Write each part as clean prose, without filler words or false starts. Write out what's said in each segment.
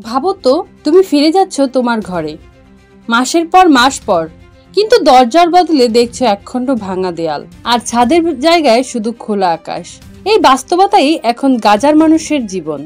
ভাবো তো, তুমি ফিরে যাচ্ছ তোমার ঘরে মাসের পর মাস পর, কিন্তু দরজার বদলে দেখছো একখণ্ড ভাঙা দেয়াল আর ছাদের জায়গায় শুধু খোলা আকাশ। এই বাস্তবতাই এখন গাজার মানুষের জীবন।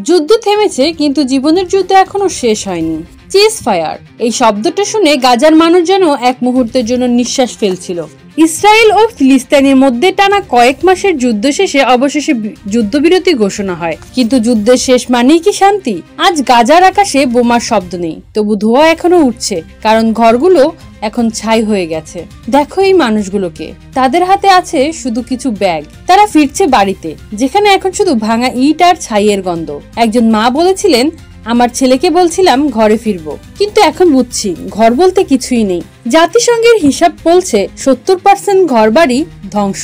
যুদ্ধ থেমেছে, কিন্তু জীবনের যুদ্ধ এখনো শেষ হয়নি। চিজ ফায়ার এই শব্দটা শুনে গাজার মানুষ যেন এক মুহূর্তের জন্য নিঃশ্বাস ফেলছিল। ইসরায়েল ও ফিলিস্তিনের মধ্যে টানা কয়েক মাসের যুদ্ধ শেষে অবশেষে যুদ্ধবিরতি ঘোষণা হয়, কিন্তু যুদ্ধের শেষ মানেই কি শান্তি? আজ গাজার আকাশে বোমার শব্দ নেই, তবু ধোঁয়া এখনো উঠছে, কারণ ঘরগুলো এখন ছাই হয়ে গেছে। দেখো এই মানুষগুলোকে, তাদের হাতে আছে শুধু কিছু ব্যাগ। তারা ফিরছে বাড়িতে, যেখানে এখন শুধু ভাঙা ইট আর ছাইয়ের গন্ধ। একজন মা বলেছিলেন, আমার ছেলেকে বলছিলাম ঘরে ফিরবো, কিন্তু এখন বুঝছি ঘর বলতে কিছুই নেই। জাতিসংঘের হিসাব বলছে 70% ঘরবাড়ি ধ্বংস,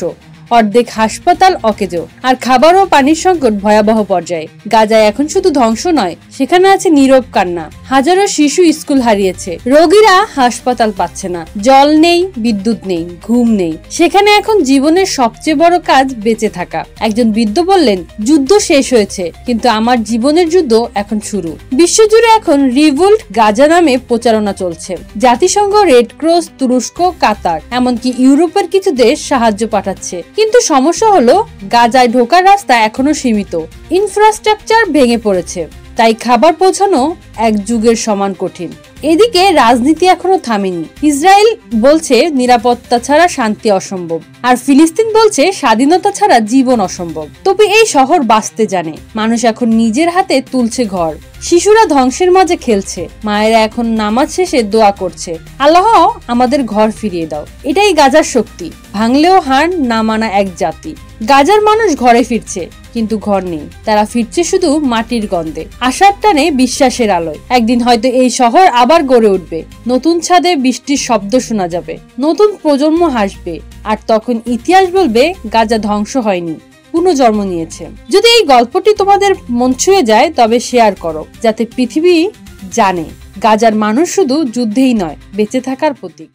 অর্ধেক হাসপাতাল অকেজো, আর খাবার ও পানির সংকট ভয়াবহ পর্যায়ে। গাজায় এখন শুধু ধ্বংস নয়, সেখানে আছে নীরব কান্না। হাজারো শিশু স্কুল হারিয়েছে, রোগীরা হাসপাতাল পাচ্ছে না, জল নেই, বিদ্যুৎ নেই, ঘুম নেই। সেখানে এখন জীবনের সবচেয়ে বড় কাজ বেঁচে থাকা। একজন বৃদ্ধ বললেন, যুদ্ধ শেষ হয়েছে, কিন্তু আমার জীবনের যুদ্ধ এখন শুরু। বিশ্বজুড়ে এখন রিভোল্ট গাজা নামে প্রচারণা চলছে। জাতিসংঘ, রেড ক্রস, তুরস্ক, কাতার, এমনকি ইউরোপের কিছু দেশ সাহায্য পাঠাচ্ছে। কিন্তু সমস্যা হলো, গাজায় ঢোকার রাস্তা এখনো সীমিত, ইনফ্রাস্ট্রাকচার ভেঙে পড়েছে, তাই খাবার পৌঁছানো এক যুগের সমান কঠিন। এদিকে রাজনীতি এখনো থামেনি। ইসরায়েল বলছে নিরাপত্তা ছাড়া শান্তি অসম্ভব, আর ফিলিস্তিন বলছে স্বাধীনতা ছাড়া জীবন অসম্ভব। তবে এই শহর বাঁচতে জানে, মানুষ এখন নিজের হাতে তুলছে ঘর, শিশুরা ধ্বংসের মাঝে খেলছে, মায়েরা এখন নামাজ শেষে দোয়া করছে, আল্লাহ আমাদের ঘর ফিরিয়ে দাও। এটাই গাজার শক্তি, ভাঙলেও হার না মানা এক জাতি। গাজার মানুষ ঘরে ফিরছে, কিন্তু ঘর নেই, তারা ফিরছে শুধু মাটির গন্ধে, আশার টানে, বিশ্বাসের আলোয়। একদিন হয়তো এই শহর আবার গড়ে উঠবে, নতুন ছাদে বৃষ্টির শব্দ শোনা যাবে, নতুন প্রজন্ম হাসবে, আর তখন ইতিহাস বলবে গাজা ধ্বংস হয়নি, পুনর্জন্ম নিয়েছে। যদি এই গল্পটি তোমাদের মন ছুঁয়ে যায়, তবে শেয়ার করো, যাতে পৃথিবী জানে গাজার মানুষ শুধু যুদ্ধেই নয়, বেঁচে থাকার প্রতীক।